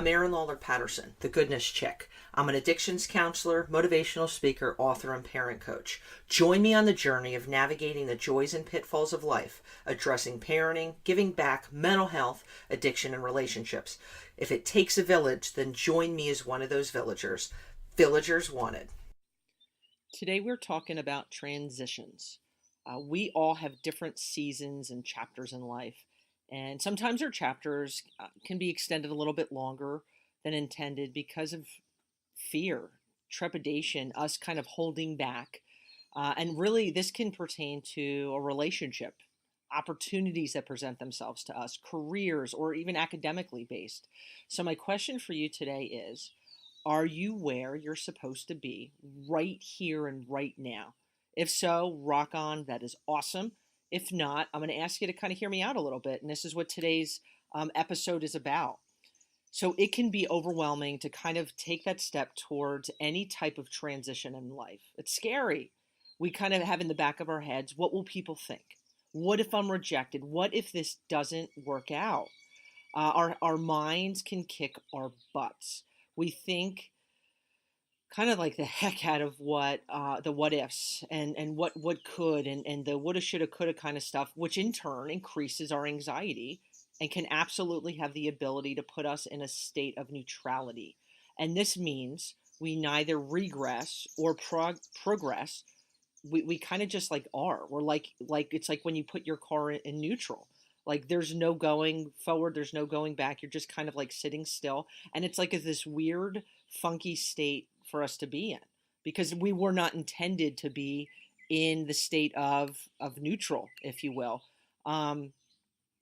I'm Erin Lawler Patterson, the goodness chick. I'm an addictions counselor, motivational speaker, author, and parent coach. Join me on the journey of navigating the joys and pitfalls of life, addressing parenting, giving back, mental health, addiction, and relationships. If it takes a village, then join me as one of those villagers. Villagers wanted. Today we're talking about transitions. We all have different seasons and chapters in life, and sometimes our chapters can be extended a little bit longer than intended because of fear, trepidation, us kind of holding back. And really, this can pertain to a relationship, opportunities that present themselves to us, careers, or even academically based. So, my question for you today is, are you where you're supposed to be right here and right now? If so, rock on. That is awesome. If not, I'm going to ask you to kind of hear me out a little bit. And this is what today's episode is about. So it can be overwhelming to kind of take that step towards any type of transition in life. It's scary. We kind of have in the back of our heads, what will people think? What if I'm rejected? What if this doesn't work out? Our minds can kick our butts. We think kind of like the heck out of what the what ifs and what could and the woulda shoulda coulda kind of stuff, which in turn increases our anxiety and can absolutely have the ability to put us in a state of neutrality. And this means we neither regress or progress. We kind of just like are. We're like it's like when you put your car in neutral. Like there's no going forward, there's no going back. You're just kind of like sitting still, and it's like this weird, funky state for us to be in because we were not intended to be in the state of neutral, if you will. Um,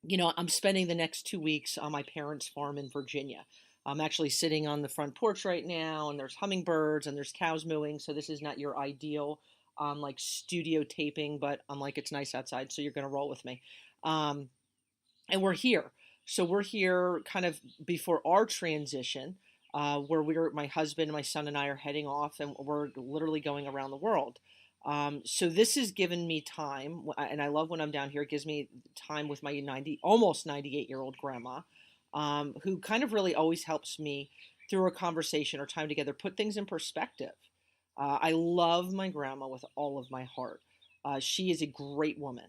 I'm spending the next 2 weeks on my parents' farm in Virginia. I'm actually sitting on the front porch right now, and there's hummingbirds and there's cows mooing. So this is not your ideal like studio taping, but I'm like it's nice outside, so you're gonna roll with me. Um, and we're here. So we're here kind of before our transition, where my husband and my son and I are heading off, and we're literally going around the world. So this has given me time, and I love when I'm down here. It gives me time with my almost 98-year-old grandma, who kind of really always helps me through a conversation or time together, put things in perspective. I love my grandma with all of my heart. She is a great woman.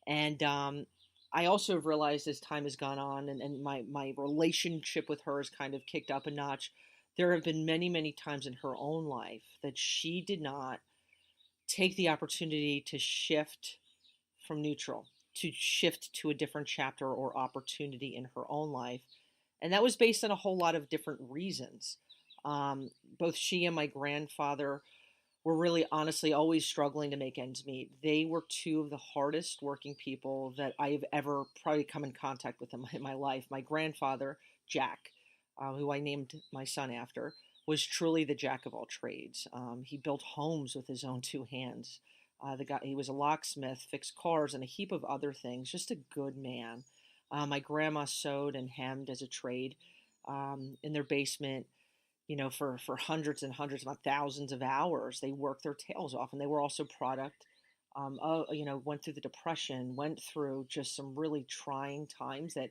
And I also have realized as time has gone on and my relationship with her has kind of kicked up a notch. There have been many, many times in her own life that she did not take the opportunity to shift from neutral, to shift to a different chapter or opportunity in her own life. And that was based on a whole lot of different reasons. Both she and my grandfather were really honestly always struggling to make ends meet. They were two of the hardest working people that I've ever probably come in contact with in my life. My grandfather, Jack, who I named my son after, was truly the jack of all trades. He built homes with his own two hands. He was a locksmith, fixed cars, and a heap of other things. Just a good man. My grandma sewed and hemmed as a trade in their basement, for hundreds and hundreds, not thousands of hours. They worked their tails off, and they were also product went through the depression, went through just some really trying times that,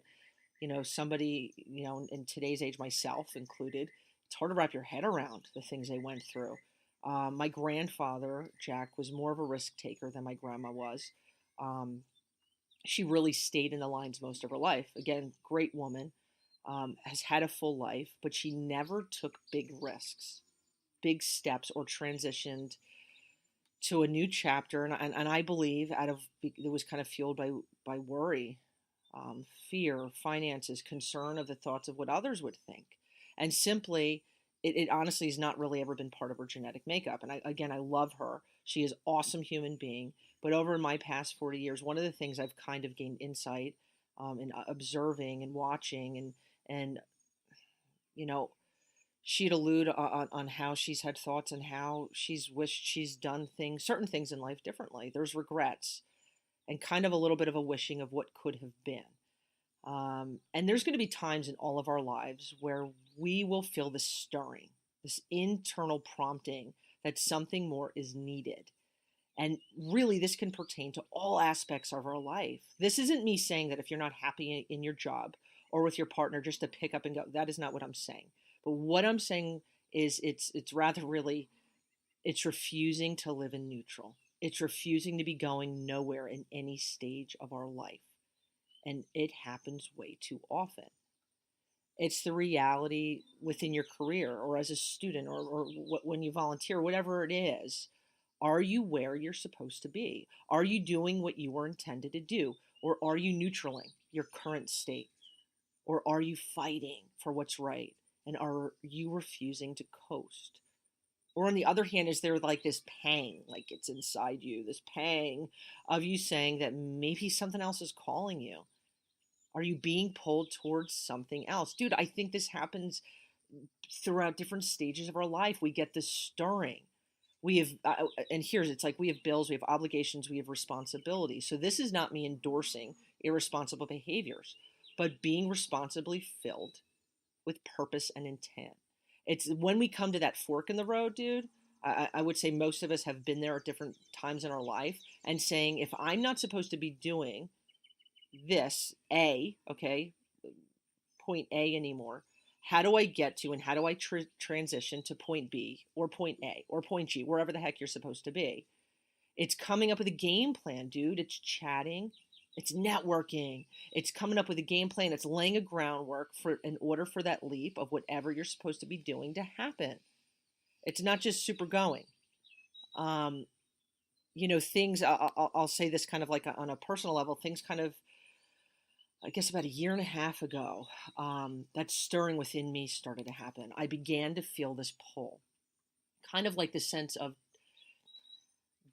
somebody, in today's age, myself included, it's hard to wrap your head around the things they went through. My grandfather, Jack, was more of a risk taker than my grandma was. She really stayed in the lines most of her life. Again, great woman, has had a full life, but she never took big risks, big steps, or transitioned to a new chapter. And I believe it was kind of fueled by worry, fear, finances, concern of the thoughts of what others would think. And simply, it honestly has not really ever been part of her genetic makeup. And I love her. She is an awesome human being. But over in my past 40 years, one of the things I've kind of gained insight in observing and watching and she'd allude on how she's had thoughts and how she's wished she's done certain things in life differently. There's regrets and kind of a little bit of a wishing of what could have been. And there's going to be times in all of our lives where we will feel this stirring, this internal prompting that something more is needed. And really, this can pertain to all aspects of our life. This isn't me saying that if you're not happy in your job or with your partner just to pick up and go. That is not what I'm saying. But what I'm saying is it's rather really, it's refusing to live in neutral. It's refusing to be going nowhere in any stage of our life. And it happens way too often. It's the reality within your career or as a student or when you volunteer, whatever it is. Are you where you're supposed to be? Are you doing what you were intended to do? Or are you neutraling your current state? Or are you fighting for what's right? And are you refusing to coast? Or on the other hand, is there like this pang, like it's inside you, this pang of you saying that maybe something else is calling you? Are you being pulled towards something else? Dude, I think this happens throughout different stages of our life. We get this stirring. We have, and here's, it's like we have bills, we have obligations, we have responsibilities. So this is not me endorsing irresponsible behaviors, but being responsibly filled with purpose and intent. It's when we come to that fork in the road, dude. I would say most of us have been there at different times in our life and saying, if I'm not supposed to be doing this okay, point A anymore, how do I get to and how do I transition to point B or point A or point G, wherever the heck you're supposed to be? It's coming up with a game plan, dude. It's chatting, it's networking, it's coming up with a game plan, it's laying a groundwork for in order for that leap of whatever you're supposed to be doing to happen. It's not just super going. um things, I'll say this kind of like on a personal level, things kind of, I guess about a year and a half ago, that stirring within me started to happen. I began to feel this pull, kind of like the sense of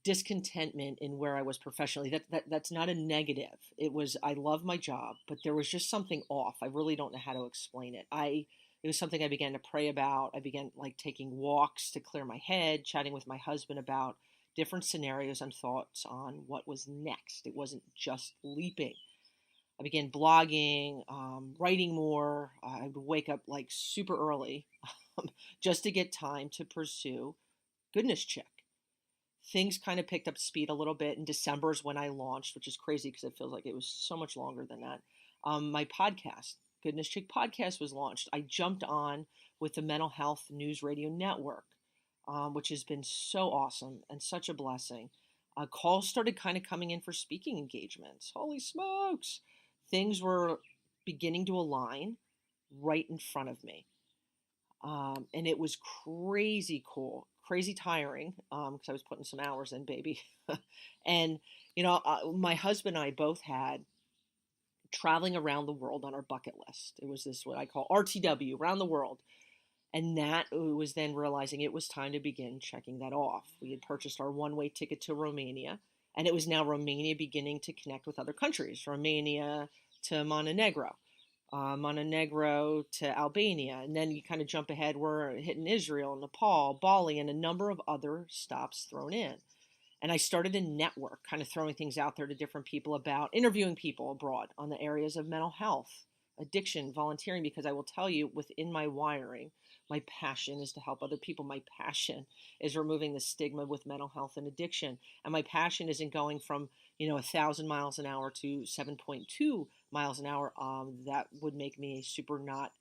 discontentment in where I was professionally. That's not a negative. It was, I love my job, but there was just something off. I really don't know how to explain it. It was something I began to pray about. I began like taking walks to clear my head, chatting with my husband about different scenarios and thoughts on what was next. It wasn't just leaping. I began blogging, writing more. I would wake up like super early just to get time to pursue goodness check. Things kind of picked up speed a little bit. In December is when I launched, which is crazy because it feels like it was so much longer than that. My podcast, Goodness Chick Podcast, was launched. I jumped on with the Mental Health News Radio Network, which has been so awesome and such a blessing. Calls started kind of coming in for speaking engagements. Holy smokes! Things were beginning to align right in front of me. And it was crazy cool, crazy tiring, because I was putting some hours in, baby. And, my husband and I both had traveling around the world on our bucket list. It was this, what I call RTW, around the world. And that was then realizing it was time to begin checking that off. We had purchased our one-way ticket to Romania, and it was now Romania beginning to connect with other countries, Romania to Montenegro, Montenegro to Albania. And then you kind of jump ahead, we're hitting Israel, Nepal, Bali, and a number of other stops thrown in. And I started a network, kind of throwing things out there to different people about interviewing people abroad on the areas of mental health, addiction, volunteering, because I will tell you, within my wiring, my passion is to help other people. My passion is removing the stigma with mental health and addiction. And my passion isn't going from, 1,000 miles an hour to 7.2 miles an hour. That would make me super not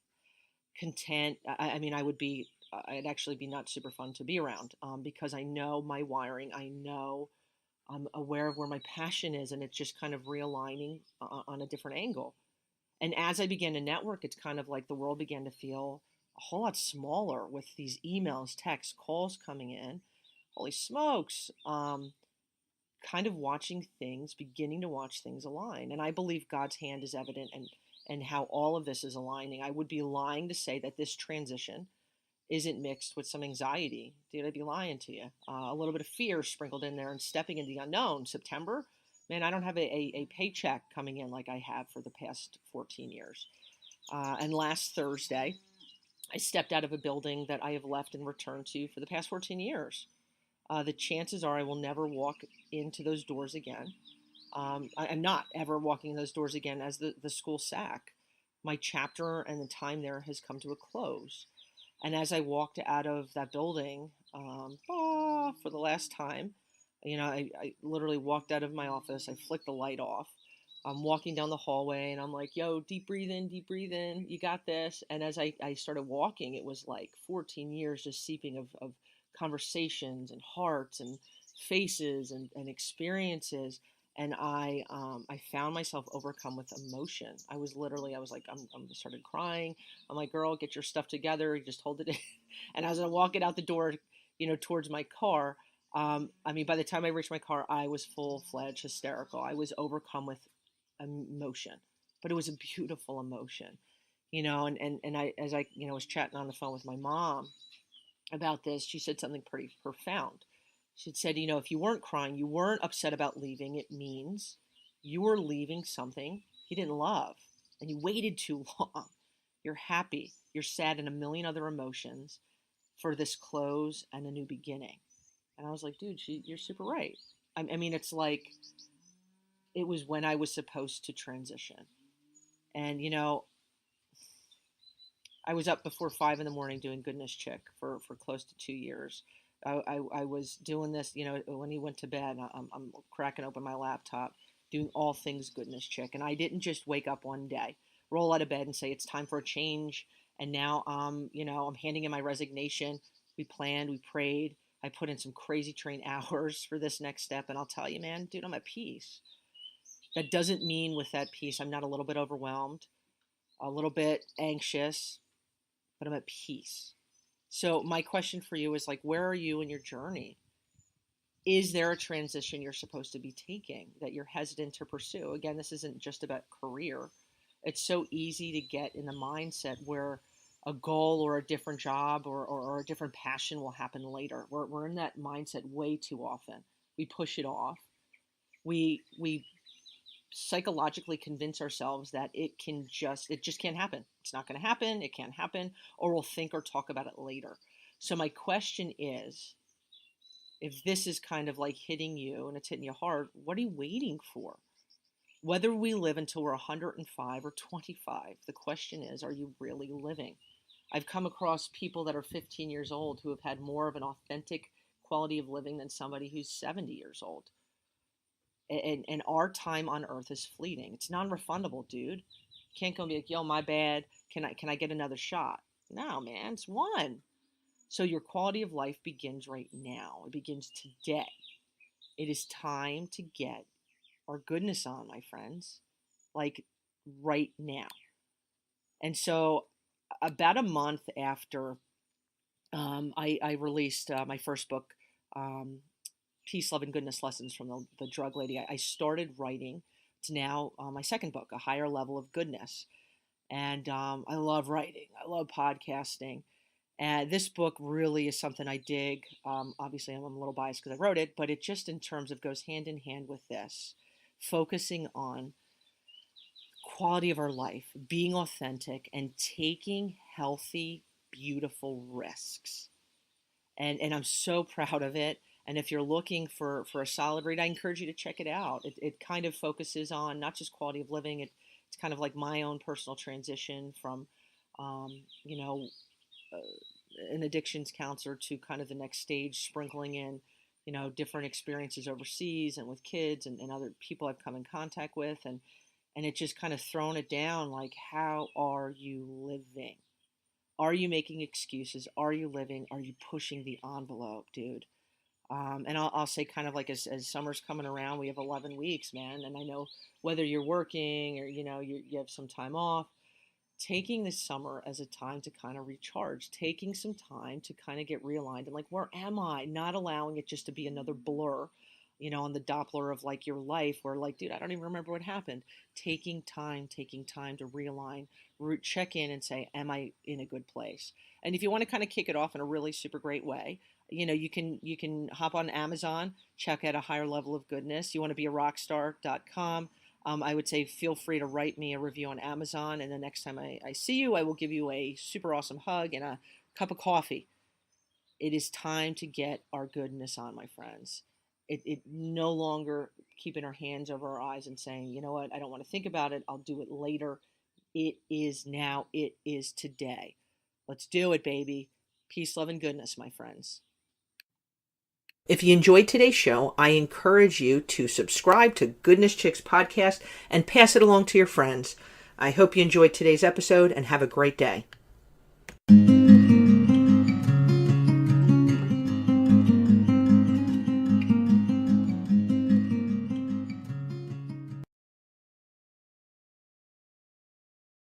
content. I mean, I'd actually be not super fun to be around, because I know my wiring. I know I'm aware of where my passion is, and it's just kind of realigning on a different angle. And as I began to network, it's kind of like the world began to feel a whole lot smaller with these emails, texts, calls coming in. Holy smokes. Kind of watching things, beginning to watch things align. And I believe God's hand is evident, and how all of this is aligning. I would be lying to say that this transition isn't mixed with some anxiety. Dude, I'd be lying to you. A little bit of fear sprinkled in there and stepping into the unknown. September, man, I don't have a paycheck coming in like I have for the past 14 years. And last Thursday, I stepped out of a building that I have left and returned to for the past 14 years. The chances are I will never walk into those doors again. I'm not ever walking in those doors again as the school SAC. My chapter and the time there has come to a close. And as I walked out of that building, for the last time, I literally walked out of my office. I flicked the light off. I'm walking down the hallway and I'm like, yo, deep breathe in, deep breathe in. You got this. And as I started walking, it was like 14 years just seeping of conversations and hearts and faces and experiences. And I found myself overcome with emotion. I was like, I'm started crying. I'm like, girl, get your stuff together. You just hold it in. And as I was walking out the door, towards my car, I mean, by the time I reached my car, I was full fledged hysterical. I was overcome with emotion, but it was a beautiful emotion, and I, as I, was chatting on the phone with my mom about this, she said something pretty profound. She said, if you weren't crying, you weren't upset about leaving, it means you were leaving something you didn't love and you waited too long. You're happy, you're sad, and a million other emotions for this close and a new beginning. And I was like, dude, you're super right. I mean, it's like it was when I was supposed to transition. And, I was up before 5 in the morning doing Goodness Chick for close to 2 years. I was doing this, when he went to bed, I'm cracking open my laptop, doing all things Goodness Chick. And I didn't just wake up one day, roll out of bed and say, it's time for a change. And now, I'm handing in my resignation. We planned, we prayed. I put in some crazy train hours for this next step. And I'll tell you, man, dude, I'm at peace. That doesn't mean with that peace, I'm not a little bit overwhelmed, a little bit anxious, but I'm at peace. So my question for you is like, where are you in your journey? Is there a transition you're supposed to be taking that you're hesitant to pursue? Again, this isn't just about career. It's so easy to get in the mindset where a goal or a different job or a different passion will happen later. We're in that mindset way too often. We push it off. We psychologically convince ourselves that it just can't happen. It's not going to happen. It can't happen, or we'll think or talk about it later. So my question is, if this is kind of like hitting you and it's hitting you hard, what are you waiting for? Whether we live until we're 105 or 25, the question is, are you really living? I've come across people that are 15 years old who have had more of an authentic quality of living than somebody who's 70 years old. And our time on earth is fleeting. It's non-refundable, dude. You can't go and be like, yo, my bad. Can I get another shot? No, man, it's one. So your quality of life begins right now. It begins today. It is time to get our goodness on, my friends. Like right now. And so about a month after I released my first book, um, Peace, Love, and Goodness Lessons from the Drug Lady, I started writing. It's now my second book, A Higher Level of Goodness. And I love writing. I love podcasting. And this book really is something I dig. Obviously, I'm a little biased because I wrote it, but it just in terms of goes hand in hand with this, focusing on quality of our life, being authentic, and taking healthy, beautiful risks. And I'm so proud of it. And if you're looking for a solid read, I encourage you to check it out. It kind of focuses on not just quality of living. It's kind of like my own personal transition from, um, you know, uh, an addictions counselor to kind of the next stage, sprinkling in, different experiences overseas and with kids and other people I've come in contact with, and it just kind of thrown it down like, how are you living? Are you making excuses? Are you living? Are you pushing the envelope, dude? And I'll say, kind of like as summer's coming around, we have 11 weeks, man. And I know whether you're working or, you have some time off, taking this summer as a time to kind of recharge, taking some time to kind of get realigned and like, where am I? Not allowing it just to be another blur, on the Doppler of like your life where like, dude, I don't even remember what happened. Taking time to realign, check in and say, am I in a good place? And if you want to kind of kick it off in a really super great way, you can hop on Amazon, check out A Higher Level of Goodness. You want to be a rockstar.com. I would say feel free to write me a review on Amazon, and the next time I see you, I will give you a super awesome hug and a cup of coffee. It is time to get our goodness on, my friends. It no longer keeping our hands over our eyes and saying, you know what, I don't want to think about it. I'll do it later. It is now. It is today. Let's do it, baby. Peace, love, and goodness, my friends. If you enjoyed today's show, I encourage you to subscribe to Goodness Chicks podcast and pass it along to your friends. I hope you enjoyed today's episode and have a great day.